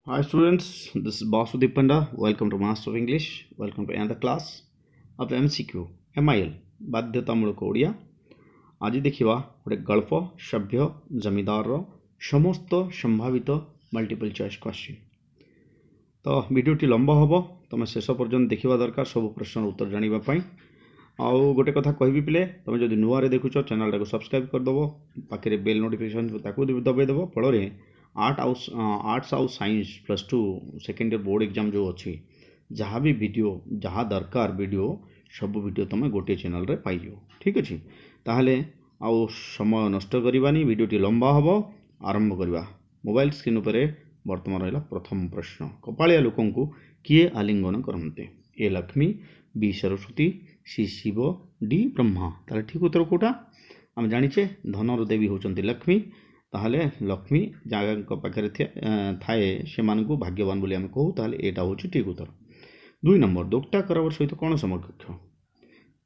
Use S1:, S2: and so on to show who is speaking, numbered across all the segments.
S1: Hi students, this is Basudip Panda. Welcome to Master of English. Welcome to another class of MCQ MIL ବାଧ୍ୟତାମୂଳକ ଓଡ଼ିଆ। ଆଜି ଦେଖିବା ଗୋଟେ ଗଳ୍ପ ସଭ୍ୟ ଜମିଦାରର ସମସ୍ତ ସମ୍ଭାବିତ ମଲ୍ଟିପଲ୍ ଚଏସ୍ କ୍ୱେଶ୍ଚିନ୍। ତ ଭିଡ଼ିଓଟି ଲମ୍ବା ହେବ, ତୁମେ ଶେଷ ପର୍ଯ୍ୟନ୍ତ ଦେଖିବା ଦରକାର ସବୁ ପ୍ରଶ୍ନର ଉତ୍ତର ଜାଣିବା ପାଇଁ। ଆଉ ଗୋଟେ କଥା କହିବି ପିଲେ, ତୁମେ ଯଦି ନୂଆରେ ଦେଖୁଛ ଚ୍ୟାନେଲଟାକୁ ସବସ୍କ୍ରାଇବ୍ କରିଦେବ, ପାଖରେ ବେଲ୍ ନୋଟିଫିକେସନ୍ ତାକୁ ଦବାଇଦେବ। ଫଳରେ आर्ट्स आउ science +2 second year board exam जो अच्छी जहाँ भी वीडियो जहाँ दरकार वीडियो सब वीडियो तुम गोटे चैनल रे पाई ठीक अच्छे। ताहले आउ समय नष्ट करवानी, वीडियोटी लंबा हम आरंभ करवा। मोबाइल स्क्रीन पर बर्तमान रहा प्रथम प्रश्न, कपालिया लोक किए आलिंगन करते? ए लक्ष्मी, बी सरस्वती, सी शिव, डी ब्रह्मा। ताहले ठीक उत्तर कोटा आम जाचे धनर देवी होचंती लक्ष्मी। ताहले लक्ष्मी जगह पाखे थाए से भाग्यवान बोली आम कहू, ताहले एटा होची ठीक उत्तर। 2 नंबर, दोकटा करावर सहित कौन समकक्ष?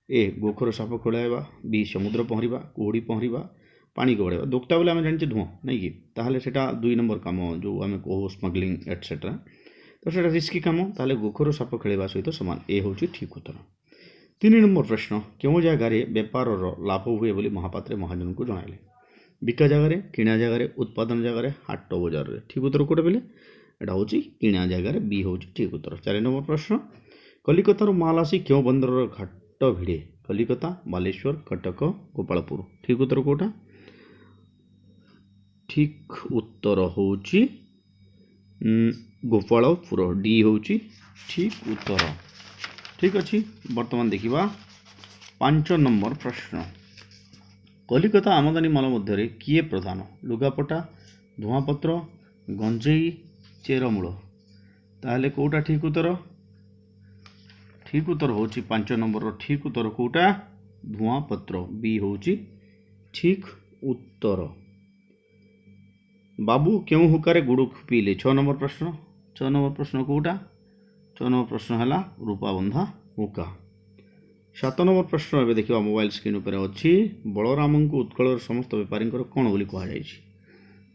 S1: ए गोखर साप खोलाइबा, बी समुद्र पहरिबा, कुहुड़ी पहरिबा, पानी को बढ़ाइबा। दोकटा बोले आम जानी धुआं नहीं कि, ताहले सेटा 2 नंबर काम जो आम कहू स्मगलिंग एटसेट्रा, तो सेटा रिस्की काम, ताहले गोखर साप खेलवा सहित सामान। ए होची ठीक उत्तर। 3 नंबर प्रश्न, क्यों जगार बेपार लाभ हुए बोली महापात्रे महाजन को जणाइले? बिका जगार, किणा जगार, उत्पादन जगार, हाट बजार रे। ठीक उत्तर कोटे बोले एटा होची किणा जगार, बी होची ठीक उत्तर। 4 नंबर प्रश्न, कलिकतार माल आसी क्यों बंदर घाट भिड़े? कलिकता, बालेश्वर, कटक, गोपालपुर। ठीक उत्तर कोटा? ठीक उत्तर होची गोपालपुर, डी होची ठीक उत्तर। ठीक अच्छे। बर्तमान देखिबा 5 नंबर प्रश्न, कलिकता आमदानी माल मध्य किए प्रधान? लुगापटा, धुआपत्र, गंजेई, चेरमूल। ताहले कोटा ठीक उत्तर? ठीक उत्तर होची 5 नंबर ठीक उत्तर कोटा? धुआपत्र, बी होची ठीक उत्तर। बाबू क्यों हुकारे गुड़ पीले? 6 नंबर प्रश्न। 6 नंबर प्रश्न कोटा? 6 नंबर प्रश्न है रूपाबंधा हुक्का। 7 नंबर प्रश्न एवं देखा मोबाइल स्क्रीन पर अच्छी, बलराम को उत्कल समस्त बेपारी कौन बोली कहुई?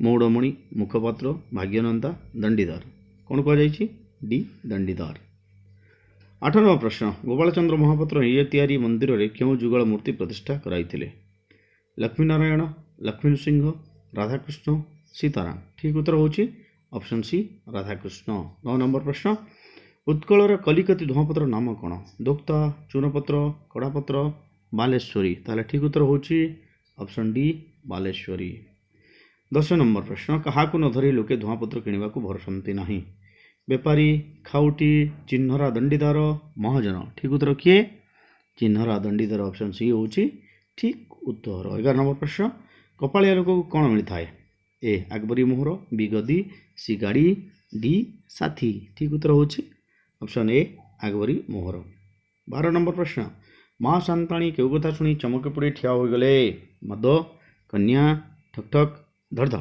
S1: मौड़मणि, मुखपात्र, भाग्यनंदा, दंडीदार। कौन कहुई? डी दंडीदार। 8 नंबर प्रश्न, गोपालचंद्र महापात्र निज तैयारी मंदिर में क्यों जुगल मूर्ति प्रतिष्ठा कराइथिले? लक्ष्मीनारायण, लक्ष्मी नृसिंह, राधाकृष्ण, सीताराम। ठीक उत्तर होची ऑप्शन सी राधाकृष्ण। 9 नंबर प्रश्न, उत्कलर कलिकती धुआपत्र नाम कौन? दोक्ता, चूनपत्र, कड़ापत्र, बालेश्वरी। ताहले ठीक उत्तर होची ऑप्शन डी बालेश्वरी। 10 नंबर प्रश्न, क्या न धरी लोके धुआपत्र किणवा को भरसती नहीं? बेपारी, खाउटी, चिन्हरा, दंडीदार, महाजन। ठीक उत्तर किए? चिन्हरा दंडीदार, ऑप्शन सी होची ठीक उत्तर। 11 नंबर प्रश्न, कपालिया लोक को कौन मिलता है? ए अकबरी मोहर, बी गदी, सी गाड़ी, डी साथी। ठीक उत्तर होची ऑप्शन ए अकबरी मोहर। 12 नंबर प्रश्न, माँ सांताणी केउ कथा शुणी चमके पड़े ठिया हो गले? मद, कन्या, ठकठक, धड़धड़।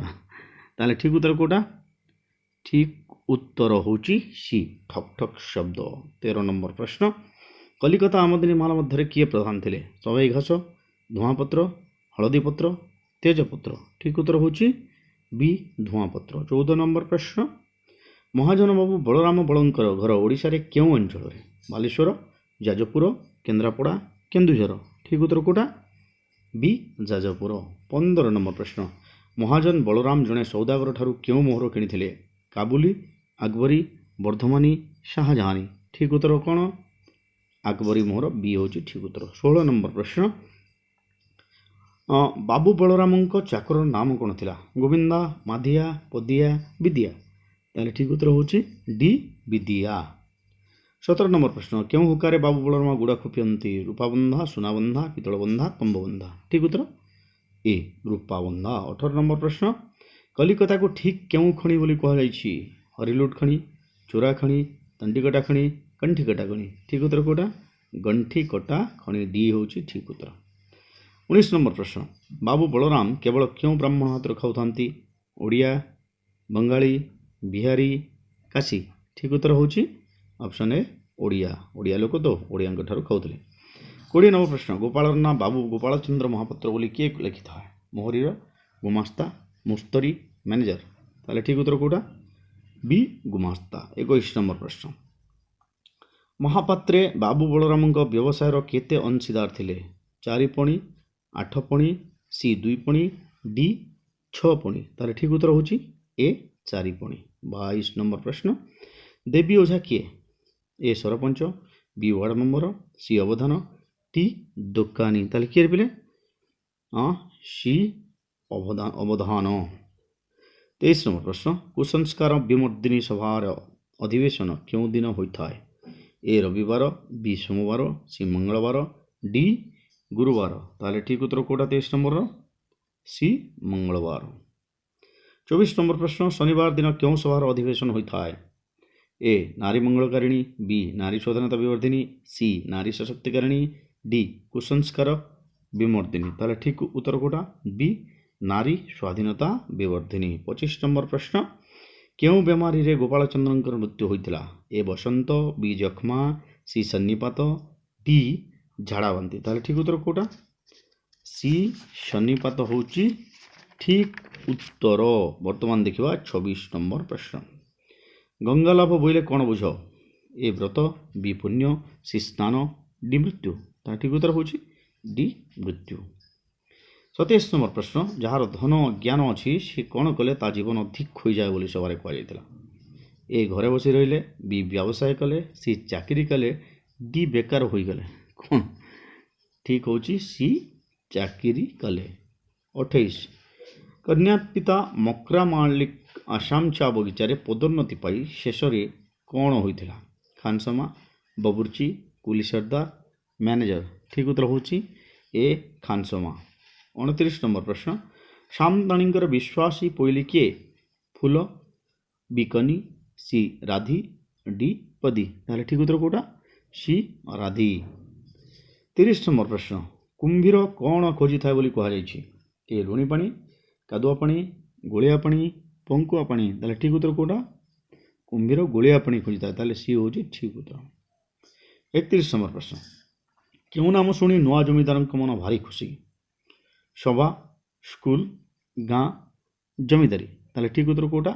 S1: ताले ठीक उत्तर कोटा? ठीक उत्तर होची सी ठकठक शब्द। 13 नंबर प्रश्न, कलिकता आमदानी माल मध्य किए प्रधान थे? सवाई घास, धुआपत्र, हलदीपत्र, तेजपत्र। ठीक उत्तर होची बी धुआपत्र। 14 नंबर प्रश्न, महाजन बाबू बलराम बलंकर घर ओडिशा रे क्यों अंचल? बालेश्वर, जाजपुर, केन्द्रापड़ा, केन्दुझर। ठीक उत्तर कोटा? बी जाजपुर। 15 नंबर प्रश्न, महाजन बलराम जड़े सौदागर ठारू क्यों मोहर किनी? काबुली, अकबरी, वर्धमानी, शाहजहानी। ठीक उत्तर कौन? अकबरी मोहर, बी होची ठीक उत्तर। 16 नंबर प्रश्न, बाबू बलराम चाकर नाम कौन थिला? गोविंदा, माधिया, पदिया, विद्या। ताले ठीक उत्तर होची डी विद्या। 17 नंबर प्रश्न, क्यों हुकारे बाबू बलराम गुड़ा खुपियंती? रूपाबंधा, सुनाबंधा, पितलबंधा, तंबबंधा। ठीक उत्तर ए रूपाबंधा। 18 नंबर प्रश्न, कलिकता को ठीक क्यों खणी बोली कहुई? हरिलुट खणी, चोरा खणी, तंटीकटा खणी, कंठीकटा खणी। ठीक उत्तर कोटा? गंठीकटा खणी, डी होची ठीक उत्तर। 19 नंबर प्रश्न, बाबू बलराम केवल क्यों ब्राह्मण हाथ खाऊथांती? ओडिया, बंगाली, बिहारी, काशी। ठीक उत्तर होची ऑप्शन ए ओडिया। ओडिया लोक तो ओडिया खाऊले। 20 नंबर प्रश्न, गोपाल ना बाबू गोपालचंद्र महापात्र बोली किए लिखि था? मोहरीर, गुमास्ता, मुस्तरी, मैनेजर। ताले ठीक उत्तर कोटा? बी गुमास्ता। 21 नंबर प्रश्न महापात्रे बाबू बलरामଙ୍କ ବ୍ୟବସାୟର କେତେ ଅଂଶୀଦାର ଥିଲେ? 4 ପଣି 8 ପଣି ସି 2 ପଣି ଡି 6 ପଣି। ତାହେଲେ ଠିକ୍ ଉତ୍ତର ହେଉଛି ଏ 4 ପଣି। 22 ନମ୍ବର ପ୍ରଶ୍ନ ଦେବୀ ଓଝା କିଏ? ଏ ସରପଞ୍ଚ, बी वार्ड मेंबर, सी अवधान, टी दुकानी। ताले किए पिले सी अवधान। 23 नंबर प्रश्न कुसंस्कार विमर्दिनी सभार अधिवेशन क्यों दिन होता है? ए रविवार, बी सोमवार, सी मंगलवार, डी गुरुवार। ताले ठीक उत्तर कोटा 23 नंबर सी मंगलवार। 24 नंबर प्रश्न शनिवार दिन क्यों सभार अधिवेशन होता है? ए नारी मंगलकारिणी, बी नारी स्वाधीनता विवर्धिनी, सी नारी सशक्तिकारिणी, डी कुसंस्कार विमर्दिनी। ताले ठीक उत्तर कोटा बी नारी स्वाधीनता विवर्धिनी। 25 नंबर प्रश्न क्यों बेमारी रे गोपाल चंद्रंकर मृत्यु होइतिला? ए बसंत, बी जखमा, सी सन्निपात, डी झाड़ाबांती। ताले ठीक उत्तर कोटा सी सन्निपात होउची ठीक उत्तर। वर्तमान देखिबा 26 नंबर प्रश्न गंगा लाभ बोले कौन बुझ? ए व्रत, बी पुण्य, सी स्नान, डी मृत्यु। तार ठीक उत्तर होची डी मृत्यु। 27 नंबर प्रश्न जार धन ज्ञान अच्छी सी कौन कले ता जीवन अधिक हो जाए बोली सभारे कहुला? ए घरे बसी रहिले, बी व्यवसाय कले, सी चाकरी कले, डी बेकार हो गले। कौन ठीक होची सी चाकरी कले। 28 कन्या पिता मकरा मालिक आसाम चा बगीचार पदोन्नति पाई शेष कौन होता? खानसमा, बबुर्ची, कुली सरदार, मैनेजर। ठीक उत्तर होची ए खानसमा। 29 नंबर प्रश्न सामदाणी विश्वासी पोइली किए? फूल, बी कनी, सी राधी, डी पदी। ताले ठीक उत्तर कोटा सी राधी। 30 नंबर प्रश्न कुंभीर कौन खोजी थाए बोली कहा जायछि? ए लुणी पानी, कादुआ पानी, गोलिया पानी, पंकुआ पानी। ताले ठीक उत्तर कोटा कुंभीर गोलिया पानी खोजी थाए। ताले सी होची ठीक उत्तर। 31 नंबर प्रश्न क्यों नाम शुणी नुआ जमीदार मन भारी खुशी? सभा, स्कूल, गाँ, जमीदारी। ताले ठीक उत्तर कोटा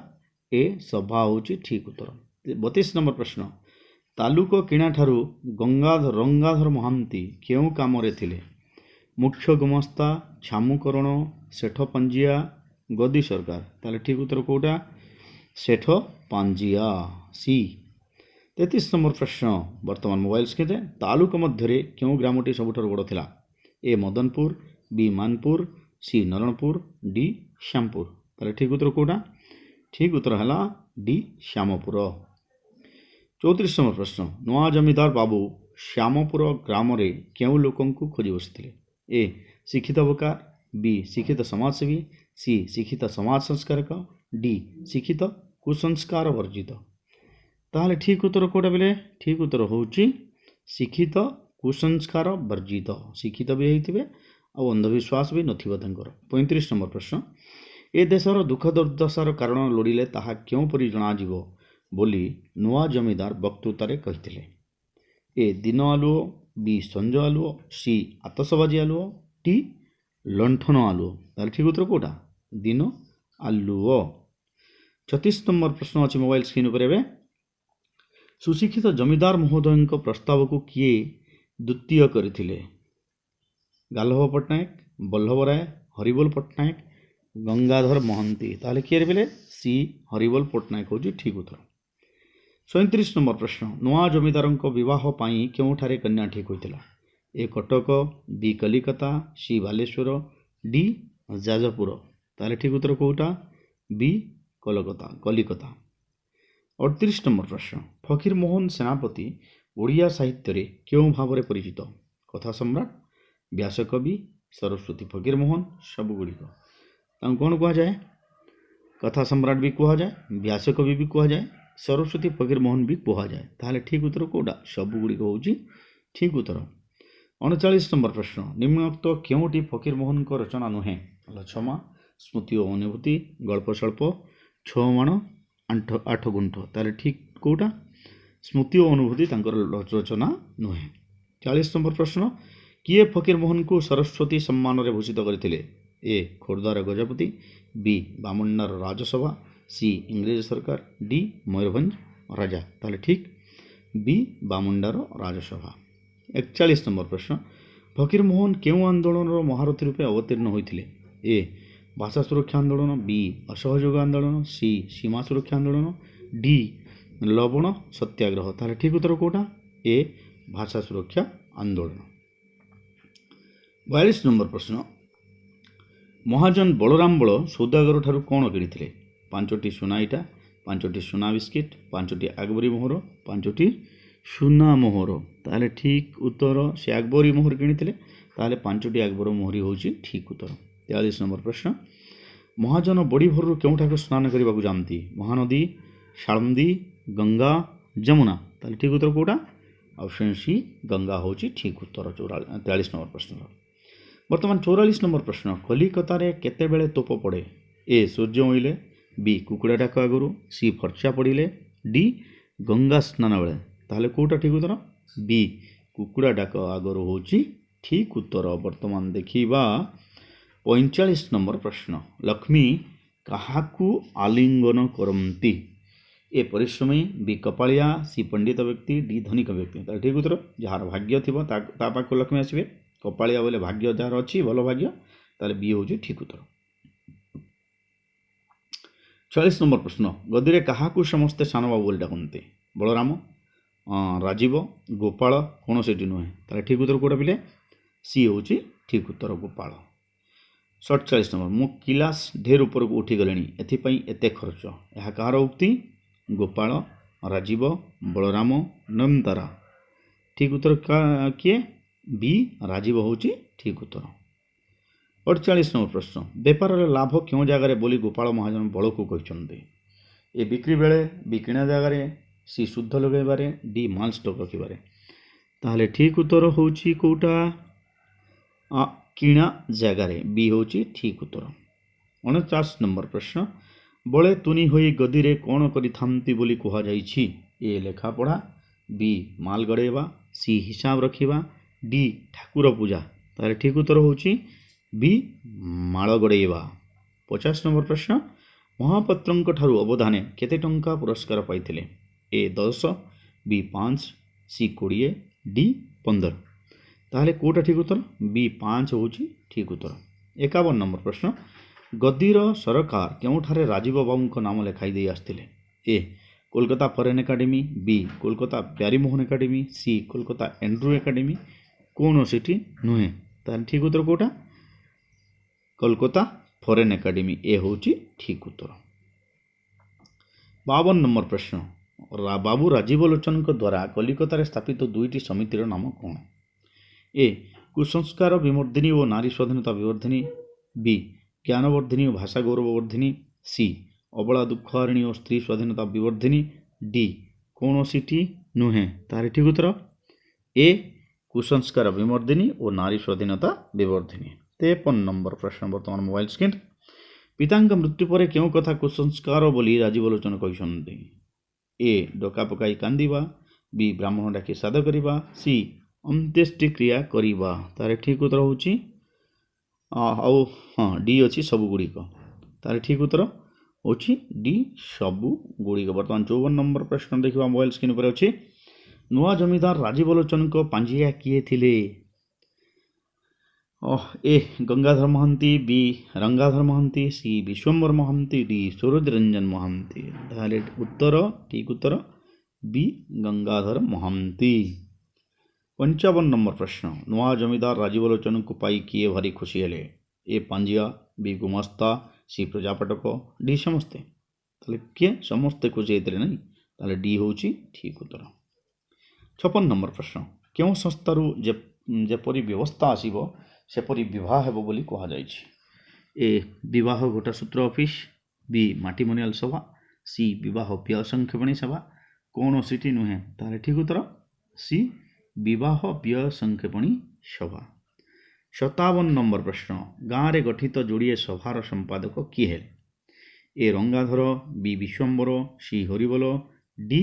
S1: ए सभा होची ठीक उत्तर। 32 नंबर प्रश्न तालुक किणा ठारू रंगाधर महांती क्यों काम रे थिले? मुख्य गुमास्ता, छामुकरण, सेठ पंजिया, गदी सरकार। ताले ठीक उत्तर कोटा सेठ पांजिया सी। 33 नंबर प्रश्न वर्तमान मोबाइल स्क्रीन तालुक मध्य क्यों ग्रामटी सबुठार बड़ थिला? ए मदनपुर, बी मानपुर, सी नरणपुर, डी श्यामपुर। ताले ठीक उत्तर कोटा ठीक उत्तर है डी श्यामपुर। 34 नंबर प्रश्न नुआ जमीदार बाबू श्यामपुर ग्राम रे क्यों लोकं खोजी बसी? ए शिक्षित बकार, बी शिक्षित समाजसेवी, सी शिक्षित समाज संस्कारक, डी शिक्षित कुसंस्कार वर्जित। ताहले ठीक उत्तर कोटा बेले ठीक उत्तर होची शिक्षित कुसंस्कार वर्जित। शिक्षित भी होइथिबे आ अंधविश्वास भी नथिबो तांकर। 35 नंबर प्रश्न ए देशर दुख दुर्दशार कारण लोड़िले ताहा क्यों परि जना जीवो बोली नुआ जमीदार वक्तृतारे कहिथिले? ए दिन आलुओ, बी संज आलुओ, सी आतसबाजी आलुओ, टी लंठन आलुओ। ताहले ठीक उत्तर कोटा दिन आलुओ। 36 नंबर प्रश्न अच्छी मोबाइल स्क्रीन पर एबे सुशिक्षित जमीदार महोदय प्रस्ताव को किए द्वितीय करथिले? गाल्हव पट्टनायक, बल्लभ राय, हरिबोल पट्टनायक, गंगाधर महंती। ताहले किए बेले सी हरिबोल पट्टनायक होची ठीक उत्तर। 37 नंबर प्रश्न नुआ जमीदार विवाह पाई क्योंठारे कन्या ठीक होइतिला? ए कटक, बी कलिकता, सी बालेश्वर, डी जाजपुर। ताहले ठीक उत्तर कोटा बी कलिकता। 38 नंबर प्रश्न फकीर मोहन सेनापति ओडिया साहित्य रे क्यों भाव में परिचित? कथा सम्राट, व्यासकवि, सरस्वती फकीर मोहन सबुगुड़िक कौन कह जाए? कथा सम्राट भी कह जाए, व्यासकवि भी कह जाए, सरस्वती फकीर मोहन भी कह जाए। ताहले ठीक उत्तर कोटा सबुगुड़िक होची ठीक उत्तर। 39 नंबर प्रश्न निम्नोक्त क्योंटी फकीर मोहन को रचना नुहे? लछमा, स्मृति और अनुभूति, गल्प सल्प, छमाण, 8 गुंठ। ताहले ठीक कोटा स्मृति और अनुभूति तांकर रचना नुहे। 40 नंबर प्रश्न किए फकीर मोहन को सरस्वती सम्मान रे भूषित करथिले? ए खोर्धार गजपति, बी बामुंडार राजसभा, सी इंग्रेज सरकार, डी मयूरभंज राजा। ताहले ठीक बी बामुंडार राजसभा। 41 नंबर प्रश्न फकीर मोहन केउं आंदोलन महारथी रूपे अवतीर्ण होते? ए भाषा सुरक्षा आंदोलन, बी असहयोग आंदोलन, सी सीमा सुरक्षा आंदोलन, डी लवण सत्याग्रह। ताहले ठीक उत्तर कोटा ए भाषा सुरक्षा आंदोलन। 42 नंबर प्रश्न महाजन बलराम बल सौदागर ठारू कौन किଣିଥିଲେ? 5टी सुना इटा, 5टी सुना बिस्किट, 5टी आगबरी मोहर, 5टी सुना मोहर। ताहले ठीक उत्तर से आगबरी मोहर किଣିଥିଲେ। ताहले 5टी आगबर मोहरी होची ठीक उत्तर। 43 नंबर प्रश्न महाजन बड़ी भोर केउठाक स्नान करने को जाती? महानदी, शालंदी, गंगा, जमुना। ताहले ठीक उत्तर कोटा ऑप्शन सी गंगा होची ठीक उत्तर 43 नंबर प्रश्न। वर्तमान 44 नंबर प्रश्न कलिकतार केते बेले तोप पड़े? ए सूर्य उइले, बी कुकुड़ा डाक आगुरु, सी फर्चा पड़िले, डी गंगा स्नान बेले। ताहले कोटा ठीक उत्तर बी कुकुड़ा डाक आगुरु होची ठीक उत्तर। वर्तमान देखिबा 45 नंबर प्रश्न लक्ष्मी काहाकू आलिंगन करती? ए परिश्रमी, बी कपालिया, सी पंडित व्यक्ति, डी धनिक व्यक्ति। ताहले ठीक उत्तर जार भाग्य थिबो ता पाखु लक्ष्मी आसबे। कपालिया बोले भाग्य जार अच्छी भल भाग्य, ताहले बी होची ठीक उत्तर। 46 नंबर प्रश्न गदिरे काहाकू समस्ते सान बाबू बोली डाकते? बलराम, राजीव, गोपाल, कौन से नुहे। ताहले ठीक उत्तर कोटा पिले सी होची ठीक उत्तर गोपाल। 47 नंबर मु किलास ढेर ऊपर को उठी गले एथिपाई एते खर्च? यह कहार उक्ति? गोपाल, राजीव, बलराम, नमतारा। ठीक उत्तर किए बी राजीव होची ठीक उत्तर। 48 नंबर प्रश्न बेपार लाभ क्यों जगार बोली गोपाल महाजन बल को कहते? ए बिक्री बेले, बी किणा जगार, सी शुद्ध लगेबारे, डी माल स्टॉक रखिबारे। ताहले ठीक उत्तर होची कोटा किणा जगार, बी होची ठीक उत्तर। 49 नंबर प्रश्न बड़े तुनी होई गदिरे कौन करिथांती बोली कहा जाइछि? ए लेखा पढ़ा, बी माल गड़ेबा, सी हिसाब रखिबा, डी ठाकुर पूजा। ताहले ठीक उत्तर होची बी माल गड़ेबा। 50 नंबर प्रश्न महापात्रंक ठारू अवधाने केते टंका पुरस्कार पाइथिले? ए 10, बी 5, सी 20, डी 15। ताहले कोटा ठीक उत्तर बी 5 होची ठीक उत्तर। 51 नंबर प्रश्न गद्दीर सरकार केउठारे राजीव बाबू नाम लेखाई दे आसथिले? A Kolkata foreign academy, B Kolkata Pyarimohan academy, C Kolkata Andrew academy, कौन सिटी नुहे। ताहले ठीक उत्तर कोटा कोलकाता फरेन एकाडेमी ए होची ठीक उत्तर। 52 नंबर प्रश्न बाबू राजीव लोचन द्वारा कलिकतार स्थापित दुईटी समितिर नाम कौन? ए कुसंस्कार विमर्दिनी और नारी स्वाधीनता विवर्धिनी, बी ज्ञानवर्धिनी और भाषा गौरववर्धिनी, सी अबला दुखहारिणी और स्त्री स्वाधीनता विवर्धिनी, डी कौन सिटी नुहे। तार ठीक उत्तर ए कुसंस्कार विमर्दिनी और नारी स्वाधीनता विवर्धिनी। 53 नंबर प्रश्न बर्तमान मोबाइल स्क्रीन पितांक मृत्यु पर क्यों कथा कुसंस्कार बोली राजीव लोचन कहते? ए डका पकाई कांदिबा, बी ब्राह्मण डाकी साद करिबा, सी अंत्येष्टि क्रिया करिबा। तार ठीक उत्तर होची हाँ डी अच्छी सबु गुड़िक। तार ठीक उत्तर होची डी सबु गुड़िक। बर्तमान 54 नंबर प्रश्न देखा मोबाइल स्क्रीन पर अच्छी नुआ जमीदार राजीव लोचन को पांजिया किए थिले? ए गंगाधर महांती, बी रंगाधर महांती, सी विश्वम्बर महांती, डी सूरज रंजन महांती। ताहले उत्तर ठीक उत्तर बी गंगाधर महांती। 55 नंबर प्रश्न नुआ जमीदार राजीव लोचन को पाई किए भारी खुशी हेले? ए पांजिया, बी गुमास्ता, सी प्रजापटक, डी समस्ते। ताहले किए समस्ते खुशी होते नहीं? ताहले डी होची ठीक उत्तर। 56 नंबर प्रश्न क्यों संस्थारू जेपरी व्यवस्था आसीबो सेपरी विवाह हेबो बोली कहा जाइछि? ए विवाह गोटा सूत्र ऑफिस, बी माटीमनियाल सभा, सी विवाह व्यय संक्षेपणी सभा, कौन सिटी नुहे। ताहले ठीक उत्तर सी विवाह व्यय संक्षेपणी सभा। 57 नंबर प्रश्न गाँव में गठित जोड़िए सभार संपादक किए हेले? ए रंगाधर, बी विश्वम्बर, सी हरिबोल, डी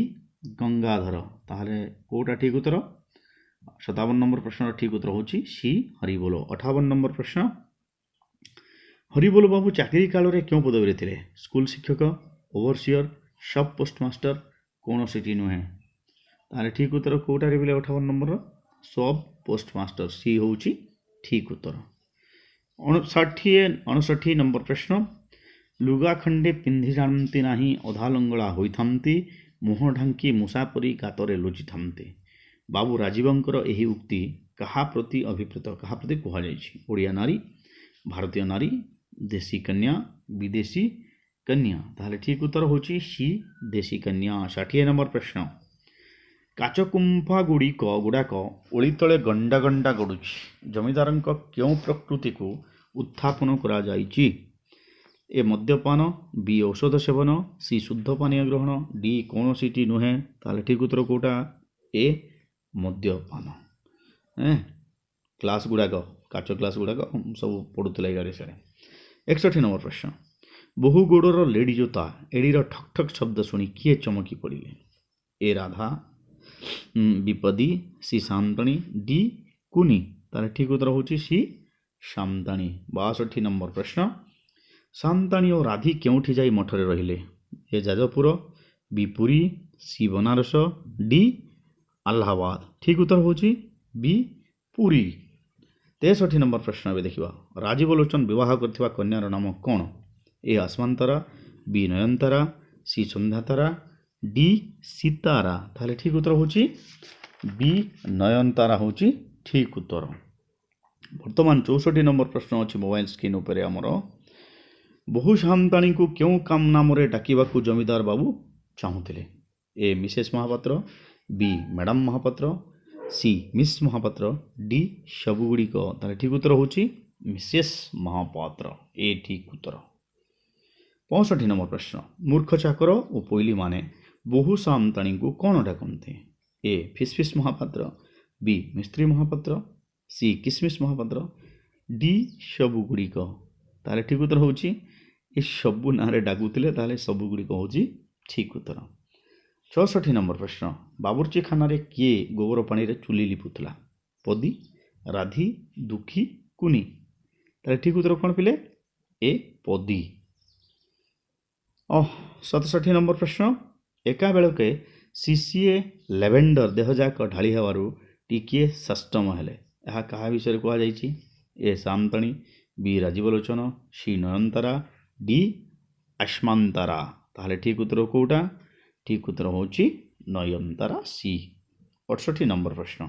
S1: गंगाधर। ताहले कोटा ठीक उत्तर 57 नंबर प्रश्न ठीक उत्तर होची सी हरिबोल। 58 नंबर प्रश्न हरिबोल बाबू चाकरी काल रे क्यों पदवी रे? स्कूल शिक्षक, ओवरसियर सब पोस्टमास्टर कौन सीटी नुहे ताले ठीक उत्तर कोटा रे 58 नंबर सब पोस्टमास्टर सी होउची ठीक उत्तर। 59 नंबर प्रश्न लुगा खंडे पिंधि जानती नाही अधा लंगड़ा होइथांती मुह ढांकी मुसापरी गातरे लुचि थांती बाबू राजीवंकर एही उक्ति कहा प्रति अभिप्रेत कहा प्रति कुहा जायछि ओडिया नारी भारतीय नारी देशी कन्या विदेशी कन्या ताले ठीक उत्तर होची सी देशी कन्या। 60 नंबर प्रश्न काचकुंफा गुड़ाक ओली तले गंडा गंडा गड़ुछि जमीदारंक क्यों प्रकृति को उत्थापन करा जायछि ए मद्यपान बी औषध सेवन सी शुद्ध पानीय ग्रहण डी कौन सीटी नुहे ताले ठीक उत्तर कोटा ए मद्यपान क्लास गुड़ाक काच क्लास गुड़ाक सब पढ़ुला इे सारे। 61 नंबर प्रश्न बहु गोड़र लेडी जोता एडीर ठक ठक शब्द शुणी किए चमकी पड़े ए राधा विपदी सी शांतणी डी कुनी तार ठीक उत्तर होची सी शांताणी। 62 नंबर प्रश्न शांताणी और राधी केउठी जाई मठरे रहिले ए जाजपुर बी पुरी सी बनारस डी अलाहाबाद ठीक उत्तर होची बी पुरी। 63 नंबर प्रश्न ए देखिबा राजीव लोचन विवाह करथिबा कन्यार नाम कोन ए आसमानतारा बी नयनतारा सी संध्यातारा डी सीतारा ताले ठीक उत्तर होची बी नयनतारा होची ठीक उत्तर। वर्तमान 64 नंबर प्रश्न अछि मोबाइल स्क्रीन उपरे हमर बहु शांताणी को क्यों काम नाम रे डाकिबा को जमीदार बाबू चाहुथिले A Mrs Mahapatra B madam Mahapatra C miss Mahapatra D सबुगुड़ी ताले ठीक उत्तर होची मिसेस महापात्र ए ठीक उत्तर। 65 नंबर प्रश्न मूर्ख चाकर और पोइली माने बहु सामताणी को कौन डाकते ए फिसफिस महापात्र बी मिस्त्री महापात्र सी किसमिस महापात्र डी सबुगुड़िक ताले ठीक उत्तर होची ए सबु नारे डाकुतिले ताले सबुगुड़िक होची ठीक उत्तर। 64 नंबर प्रश्न बाबुर्ची खाना रे किए गोबर पानी रे चुली लिपुतला पदी राधी दुखी कुनी ताले ठीक उत्तर कौन पिले ए पदी। 67 नंबर प्रश्न एका बेलके सीसीए लेवेंडर देहजाक ढाली हेबारु टिकिए षष्टम हेले यह कहा विषय कह जाइछि ए शांताणी बी राजीवलोचन सी नयनतारा डी आसमानतारा ताहले ठीक उत्तर कोटा ठीक उत्तर होची नयनतारा सी। 68 नंबर प्रश्न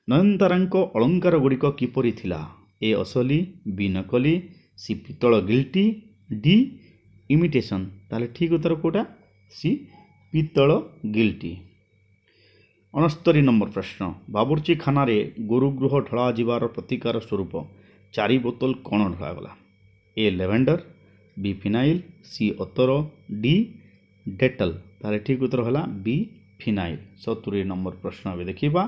S1: नयनतारांको अलंकार गुड़िक किपरि थिला ए असली बी नकली सी पितल गिल्टी डी इमिटेशन ताले ठीक उत्तर कोटा सी पितल गिल्टी। 69 नंबर प्रश्न बाबुर्ची खाना रे गोरुगृह ढला जीवार प्रतिकार स्वरूप 4 बोतल कौन ढलागला ए लेवेंडर बी फिनाइल सी अतर डी डेटल ताले ठीक उत्तर है बी फिनाइल। 70 नंबर प्रश्न अभी देखा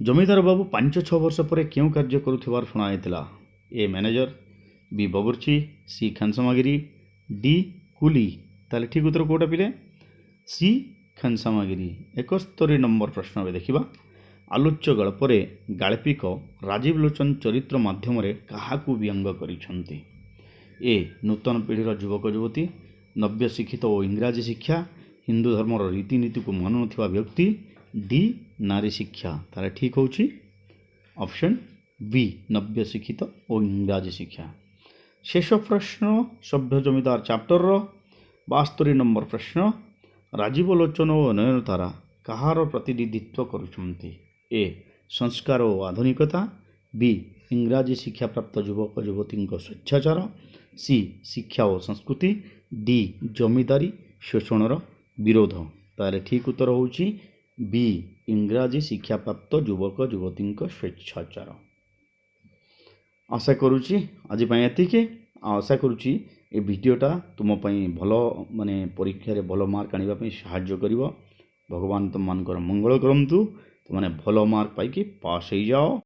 S1: जमीदार बाबू 5-6 वर्ष पर क्यों कार्य करुथिबार शुणाइथिला a manager B बबुर्ची C खानसामागिरी D कुली ताले ठीक उत्तर कोटा पिले सी खानसामागिरी। 71 नंबर प्रश्न अभी देखा आलोच्य गल्परे गाल्पिक राजीव लोचन चरित्र माध्यम काहाकू व्यंग करिसंती ए नूतन पीढ़ीर युवक युवती नव्य शिक्षित और इंग्राजी शिक्षा हिंदू धर्मर रीतिनीति को मानु नथिबा व्यक्ति डी नारी शिक्षा तारे ठीक होची ऑप्शन बी नव्य शिक्षित और इंग्राजी शिक्षा। शेष प्रश्न सभ्य जमीदार चैप्टर 72 नंबर प्रश्न राजीव लोचन और नयनतारा कहार प्रतिनिधित्व करुछंती ए संस्कार और आधुनिकता बी इंग्राजी शिक्षा प्राप्त युवक युवती स्वेच्छाचार सी शिक्षा और संस्कृति डी जमीदारी शोषणर विरोध तारे ठीक उत्तर होची बी इंग्राजी शिक्षा प्राप्त युवक युवती स्वेच्छाचार। आशा करुच्ची आज एतिके आशा करुच्ची ए वीडियोटा तुम भल माने परीक्षा रे भल मार्क आने साहाय्य करिवो। भगवान तुम मानकर मंगल करंतु तुमने भल मार्क पाइकी पास हो जाओ।